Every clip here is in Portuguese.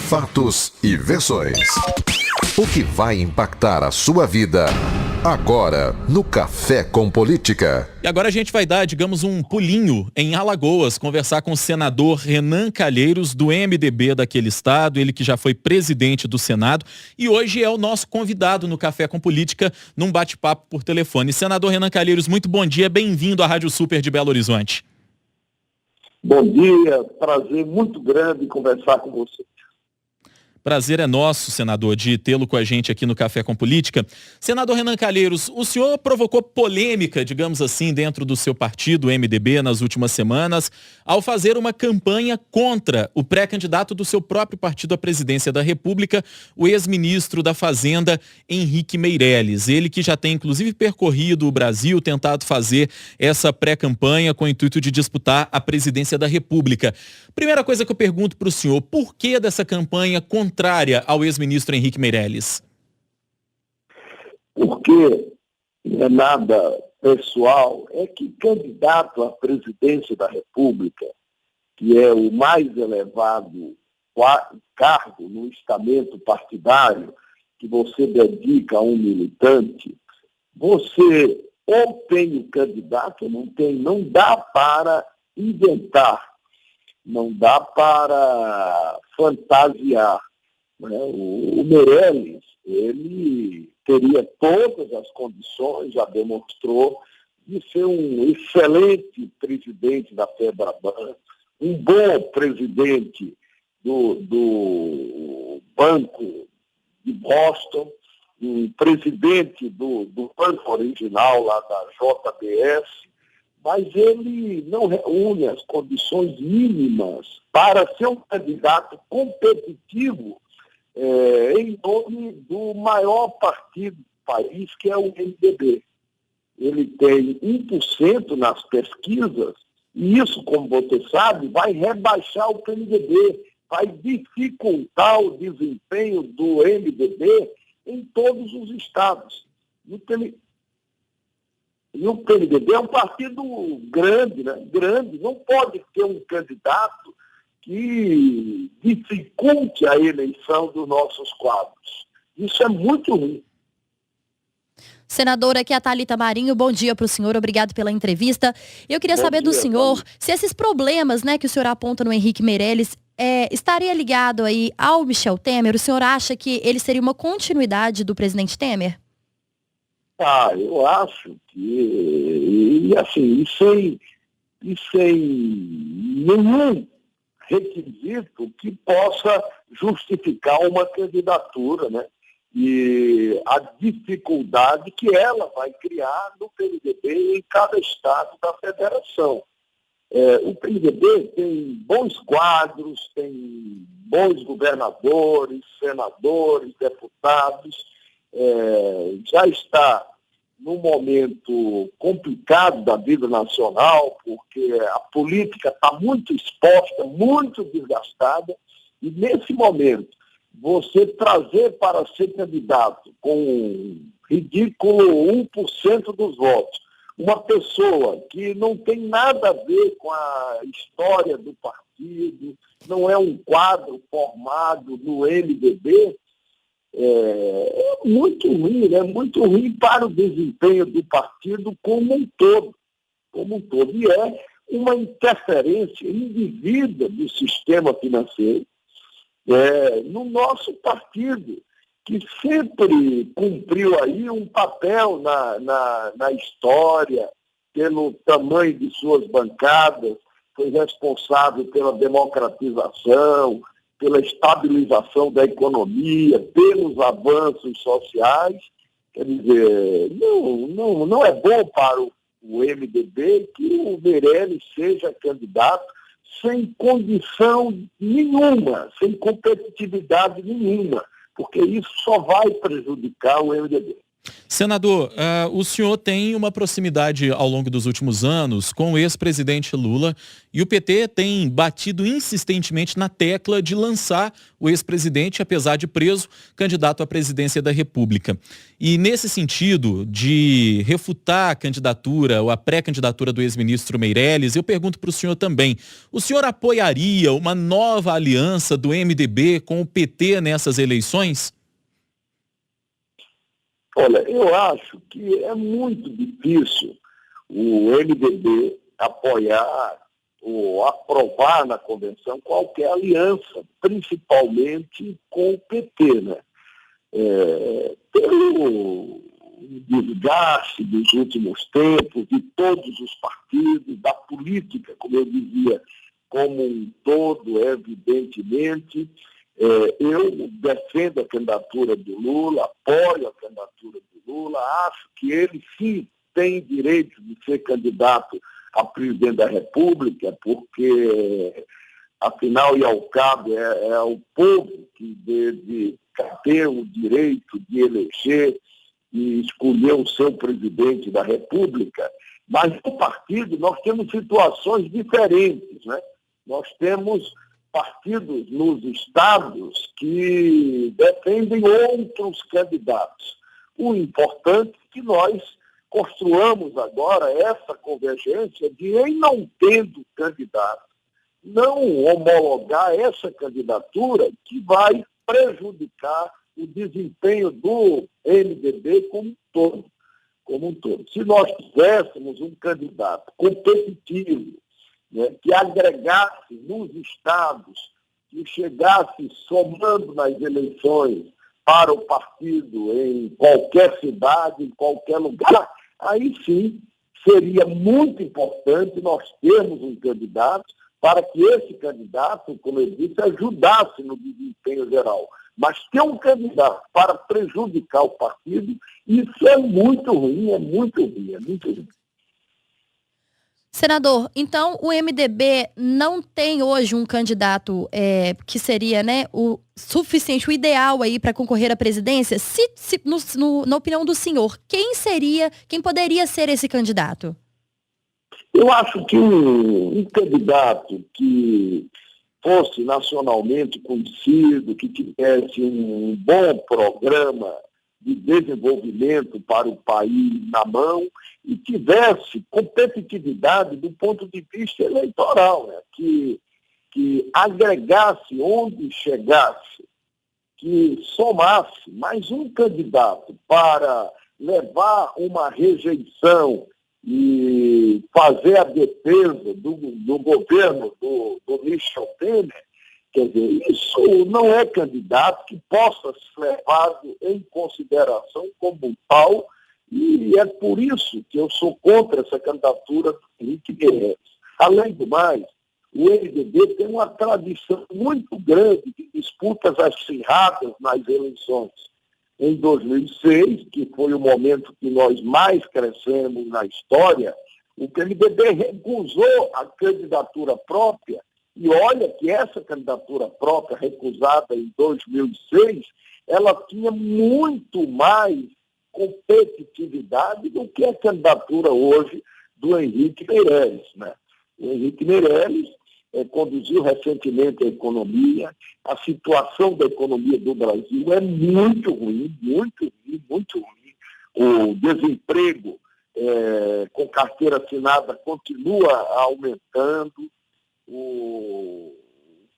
Fatos e versões. O que vai impactar a sua vida agora no Café com Política. E agora a gente vai dar, digamos, um pulinho em Alagoas, conversar com o senador Renan Calheiros, do MDB daquele estado, ele que já foi presidente do Senado e hoje é o nosso convidado no Café com Política, num bate-papo por telefone. Senador Renan Calheiros, muito bom dia, bem-vindo à Rádio Super de Belo Horizonte. Bom dia, prazer muito grande conversar com você. Prazer é nosso, senador, de tê-lo com a gente aqui no Café com Política. Senador Renan Calheiros, o senhor provocou polêmica, digamos assim, dentro do seu partido, o MDB, nas últimas semanas, ao fazer uma campanha contra o pré-candidato do seu próprio partido à presidência da República, o ex-ministro da Fazenda, Henrique Meirelles. Ele que já tem, inclusive, percorrido o Brasil, tentado fazer essa pré-campanha com o intuito de disputar a presidência da República. Primeira coisa que eu pergunto para o senhor, por que dessa campanha contrária ao ex-ministro Henrique Meirelles? Porque não é nada pessoal, é que candidato à presidência da República, que é o mais elevado cargo no estamento partidário que você dedica a um militante, você ou tem o candidato ou não tem, não dá para inventar, não dá para fantasiar. O Meirelles, ele teria todas as condições, já demonstrou, de ser um excelente presidente da FEBRABAN, um bom presidente do Banco de Boston, um presidente do Banco Original lá da JBS, mas ele não reúne as condições mínimas para ser um candidato competitivo em nome do maior partido do país, que é o MDB. Ele tem 1% nas pesquisas, e isso, como você sabe, vai rebaixar o PMDB, vai dificultar o desempenho do MDB em todos os estados. E o PMDB é um partido grande, né? Grande, não pode ter um candidato que dificulte a eleição dos nossos quadros. Isso é muito ruim. Senadora, aqui é a Thalita Marinho, bom dia para o senhor, obrigado pela entrevista. Eu queria saber do senhor se esses problemas, né, que o senhor aponta no Henrique Meirelles estaria ligado aí ao Michel Temer. O senhor acha que ele seria uma continuidade do presidente Temer? Eu acho que, assim, e sem nenhum requisito que possa justificar uma candidatura, né? E a dificuldade que ela vai criar no PMDB em cada estado da federação. O PMDB tem bons quadros, tem bons governadores, senadores, deputados, já está num momento complicado da vida nacional, porque a política está muito exposta, muito desgastada, e nesse momento, você trazer para ser candidato com um ridículo 1% dos votos, uma pessoa que não tem nada a ver com a história do partido, não é um quadro formado no MDB, é muito ruim, né? Muito ruim para o desempenho do partido como um todo. E é uma interferência indevida do sistema financeiro no nosso partido, que sempre cumpriu aí um papel na história, pelo tamanho de suas bancadas, foi responsável pela democratização, pela estabilização da economia, pelos avanços sociais. Quer dizer, não é bom para o MDB que o Meirelles seja candidato sem condição nenhuma, sem competitividade nenhuma, porque isso só vai prejudicar o MDB. Senador, o senhor tem uma proximidade ao longo dos últimos anos com o ex-presidente Lula e o PT tem batido insistentemente na tecla de lançar o ex-presidente, apesar de preso, candidato à presidência da República. E nesse sentido de refutar a candidatura ou a pré-candidatura do ex-ministro Meirelles, eu pergunto para o senhor também, o senhor apoiaria uma nova aliança do MDB com o PT nessas eleições? Olha, eu acho que é muito difícil o MDB apoiar ou aprovar na convenção qualquer aliança, principalmente com o PT, né? Pelo desgaste dos últimos tempos, de todos os partidos, da política, como eu dizia, como um todo, evidentemente. Eu defendo a candidatura do Lula, apoio a candidatura do Lula, acho que ele sim tem direito de ser candidato a presidente da República, porque, afinal e ao cabo, é o povo que deve ter o direito de eleger e escolher o seu presidente da República. Mas no partido nós temos situações diferentes, né? Nós temos partidos nos estados que defendem outros candidatos. O importante é que nós construamos agora essa convergência de, em não tendo candidato, não homologar essa candidatura que vai prejudicar o desempenho do MDB como um todo. Se nós tivéssemos um candidato competitivo, né, que agregasse nos estados, que chegasse somando nas eleições para o partido em qualquer cidade, em qualquer lugar, aí sim seria muito importante nós termos um candidato para que esse candidato, como eu disse, ajudasse no desempenho geral. Mas ter um candidato para prejudicar o partido, isso é muito ruim, é muito ruim, é muito ruim. Senador, então o MDB não tem hoje um candidato que seria, né, o suficiente, o ideal aí para concorrer à presidência? Na opinião do senhor, quem poderia ser esse candidato? Eu acho que um candidato que fosse nacionalmente conhecido, que tivesse um bom programa de desenvolvimento para o país na mão e tivesse competitividade do ponto de vista eleitoral, né? que agregasse onde chegasse, que somasse mais um candidato para levar uma rejeição e fazer a defesa do governo do Michel Temer. Quer dizer, isso não é candidato que possa ser levado em consideração como tal, e é por isso que eu sou contra essa candidatura do Henrique Meirelles. Além do mais, o MDB tem uma tradição muito grande de disputas acirradas nas eleições. Em 2006, que foi o momento que nós mais crescemos na história, o MDB recusou a candidatura própria. E olha que essa candidatura própria, recusada em 2006, ela tinha muito mais competitividade do que a candidatura hoje do Henrique Meirelles, né? O Henrique Meirelles conduziu recentemente a economia. A situação da economia do Brasil é muito ruim, muito ruim, muito ruim. O desemprego com carteira assinada continua aumentando. O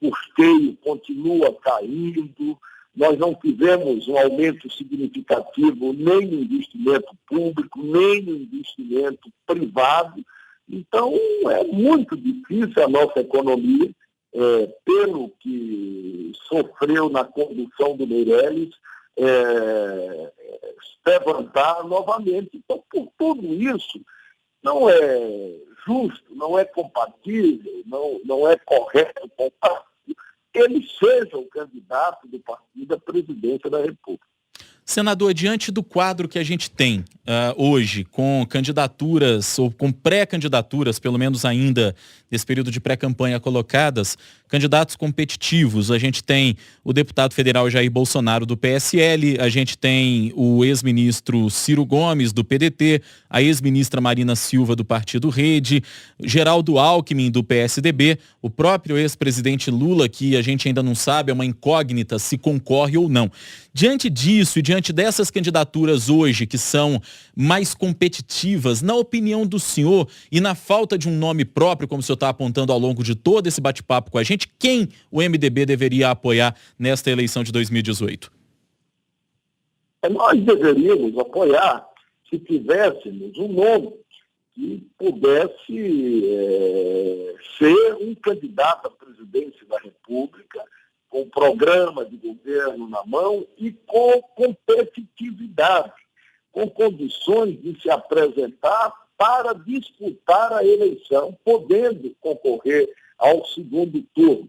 custeio continua caindo, nós não tivemos um aumento significativo nem no investimento público, nem no investimento privado. Então, é muito difícil a nossa economia, pelo que sofreu na condução do Meirelles, levantar novamente. Então, por tudo isso, não é justo, não é compatível, não é correto com o partido que ele seja o candidato do partido à presidência da República. Senador, diante do quadro que a gente tem hoje, com candidaturas ou com pré-candidaturas, pelo menos ainda nesse período de pré-campanha colocadas, candidatos competitivos, a gente tem o deputado federal Jair Bolsonaro do PSL, a gente tem o ex-ministro Ciro Gomes do PDT, a ex-ministra Marina Silva do Partido Rede, Geraldo Alckmin do PSDB, o próprio ex-presidente Lula, que a gente ainda não sabe, é uma incógnita se concorre ou não. Diante disso e diante dessas candidaturas hoje que são mais competitivas, na opinião do senhor e na falta de um nome próprio, como o senhor está apontando ao longo de todo esse bate-papo com a gente, quem o MDB deveria apoiar nesta eleição de 2018? Nós deveríamos apoiar se tivéssemos um nome que pudesse ser um candidato à presidência da República, com programa de governo na mão e com competitividade, com condições de se apresentar para disputar a eleição, podendo concorrer ao segundo turno.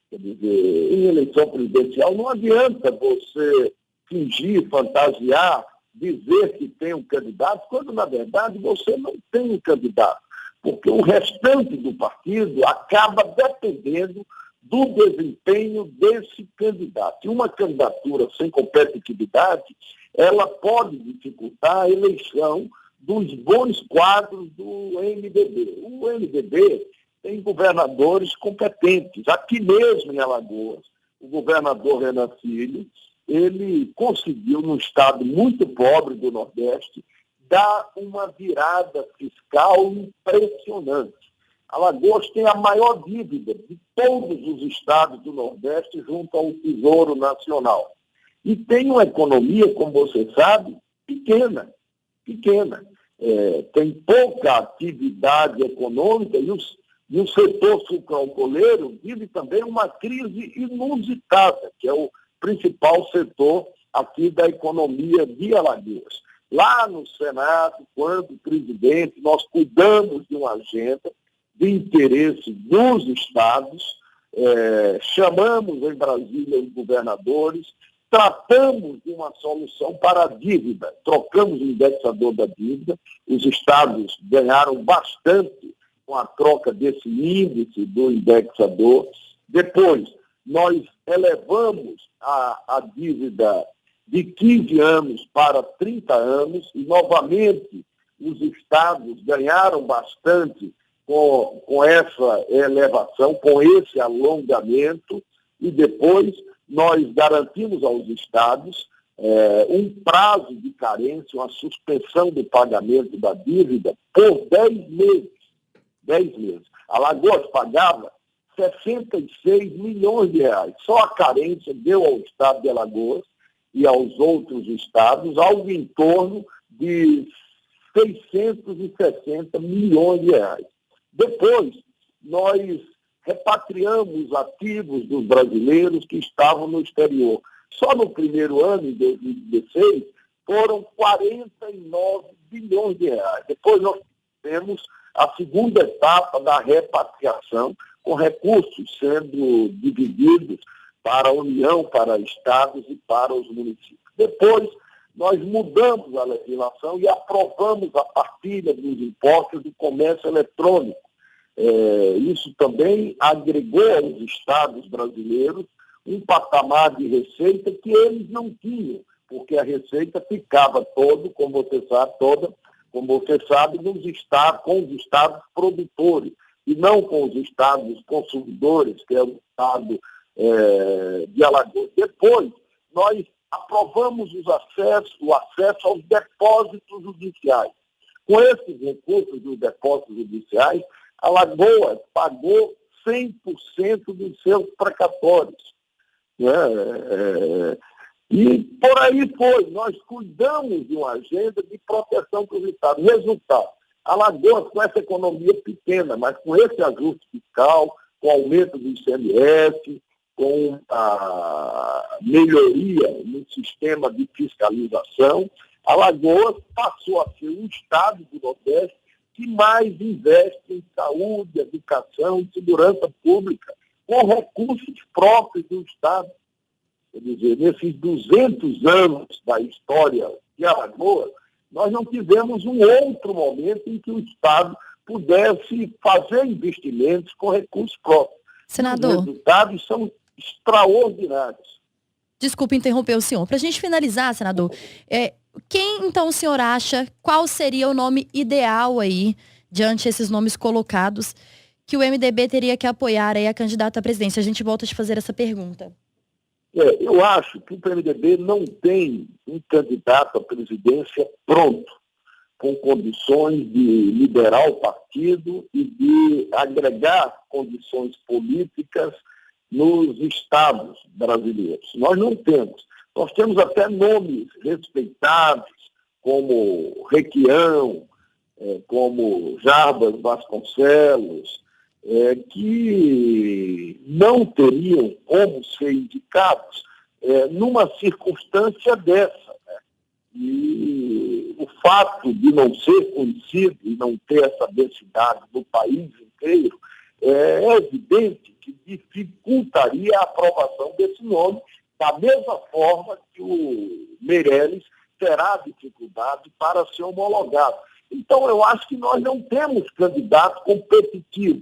Quer dizer, em eleição presidencial não adianta você fingir, fantasiar, dizer que tem um candidato, quando na verdade você não tem um candidato, porque o restante do partido acaba dependendo do desempenho desse candidato. E uma candidatura sem competitividade, ela pode dificultar a eleição dos bons quadros do MDB. O MDB tem governadores competentes. Aqui mesmo em Alagoas, o governador Renan Filho, ele conseguiu, num estado muito pobre do Nordeste, dar uma virada fiscal impressionante. Alagoas tem a maior dívida de todos os estados do Nordeste junto ao Tesouro Nacional. E tem uma economia, como você sabe, pequena. Tem pouca atividade econômica e o setor sucroalcooleiro vive também uma crise inusitada, que é o principal setor aqui da economia de Alagoas. Lá no Senado, quando presidente, nós cuidamos de uma agenda de interesse dos estados, chamamos em Brasília os governadores, tratamos de uma solução para a dívida, trocamos o indexador da dívida, os estados ganharam bastante com a troca desse índice do indexador. Depois, nós elevamos a dívida de 15 anos para 30 anos e, novamente, os estados ganharam bastante com essa elevação, com esse alongamento, e depois nós garantimos aos estados um prazo de carência, uma suspensão do pagamento da dívida por 10 meses. 10 meses. Alagoas pagava 66 milhões de reais. Só a carência deu ao estado de Alagoas e aos outros estados algo em torno de 660 milhões de reais. Depois, nós repatriamos ativos dos brasileiros que estavam no exterior. Só no primeiro ano, em 2016, foram 49 bilhões de reais. Depois nós temos a segunda etapa da repatriação, com recursos sendo divididos para a União, para estados e para os municípios. Depois, nós mudamos a legislação e aprovamos a partilha dos impostos do comércio eletrônico. Isso também agregou aos estados brasileiros um patamar de receita que eles não tinham, porque a receita ficava toda, como você sabe, com os estados produtores, e não com os estados consumidores, que é o estado de Alagoas. Depois, nós aprovamos o acesso aos depósitos judiciais. Com esses recursos dos depósitos judiciais, Alagoas pagou 100% dos seus precatórios. E por aí foi. Nós cuidamos de uma agenda de proteção para os estados. Resultado, Alagoas, com essa economia pequena, mas com esse ajuste fiscal, com o aumento do ICMS, com a melhoria no sistema de fiscalização, Alagoas passou a ser um estado do Nordeste que mais investe em saúde, educação e segurança pública, com recursos próprios do estado. Quer dizer, nesses 200 anos da história de Alagoas, nós não tivemos um outro momento em que o Estado pudesse fazer investimentos com recursos próprios. Senador. Os resultados são extraordinários. Desculpe interromper o senhor. Para a gente finalizar, senador, quem então o senhor acha, qual seria o nome ideal aí, diante desses nomes colocados, que o MDB teria que apoiar aí a candidata à presidência? A gente volta a te fazer essa pergunta. Eu acho que o PMDB não tem um candidato à presidência pronto, com condições de liderar o partido e de agregar condições políticas nos estados brasileiros. Nós não temos. Nós temos até nomes respeitáveis, como Requião, como Jarbas Vasconcelos, que não teriam como ser indicados numa circunstância dessa. Né? E o fato de não ser conhecido e não ter essa densidade no país inteiro é evidente que dificultaria a aprovação desse nome, da mesma forma que o Meirelles terá dificuldade para ser homologado. Então, eu acho que nós não temos candidato competitivo,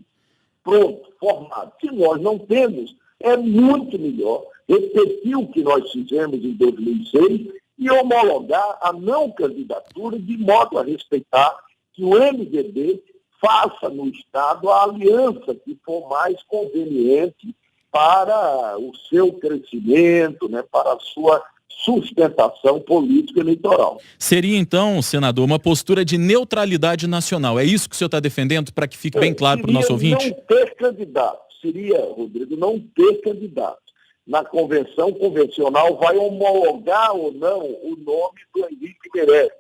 pronto, formado. Se nós não temos, é muito melhor repetir o que nós fizemos em 2006 e homologar a não candidatura de modo a respeitar que o MDB faça no Estado a aliança que for mais conveniente para o seu crescimento, né, para a sua sustentação política eleitoral. Seria, então, senador, uma postura de neutralidade nacional. É isso que o senhor está defendendo, para que fique bem claro para o nosso ouvinte? Não ter candidato. Seria, Rodrigo, não ter candidato. Na convenção convencional vai homologar ou não o nome do Henrique Meirelles.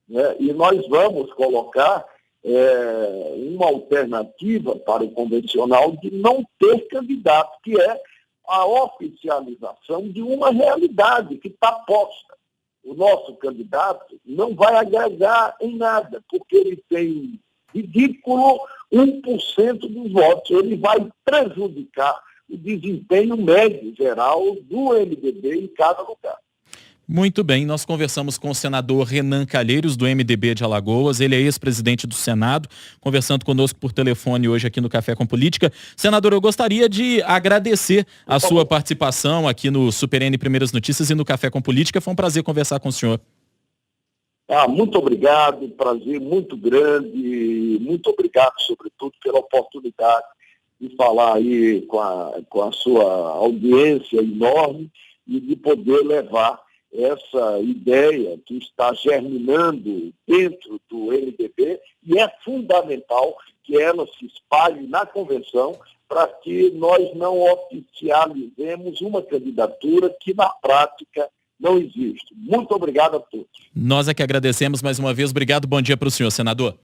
Né? E nós vamos colocar uma alternativa para o convencional de não ter candidato, que é a oficialização de uma realidade que está posta. O nosso candidato não vai agregar em nada, porque ele tem ridículo 1% dos votos. Ele vai prejudicar o desempenho médio geral do MDB em cada lugar. Muito bem, nós conversamos com o senador Renan Calheiros, do MDB de Alagoas. Ele é ex-presidente do Senado, conversando conosco por telefone hoje aqui no Café com Política. Senador, eu gostaria de agradecer a sua participação aqui no Super N Primeiras Notícias e no Café com Política. Foi um prazer conversar com o senhor. Muito obrigado, prazer muito grande. Muito obrigado, sobretudo, pela oportunidade de falar aí com a sua audiência enorme e de poder levar essa ideia que está germinando dentro do MDB, e é fundamental que ela se espalhe na convenção para que nós não oficializemos uma candidatura que na prática não existe. Muito obrigado a todos. Nós é que agradecemos mais uma vez. Obrigado, bom dia para o senhor, senador.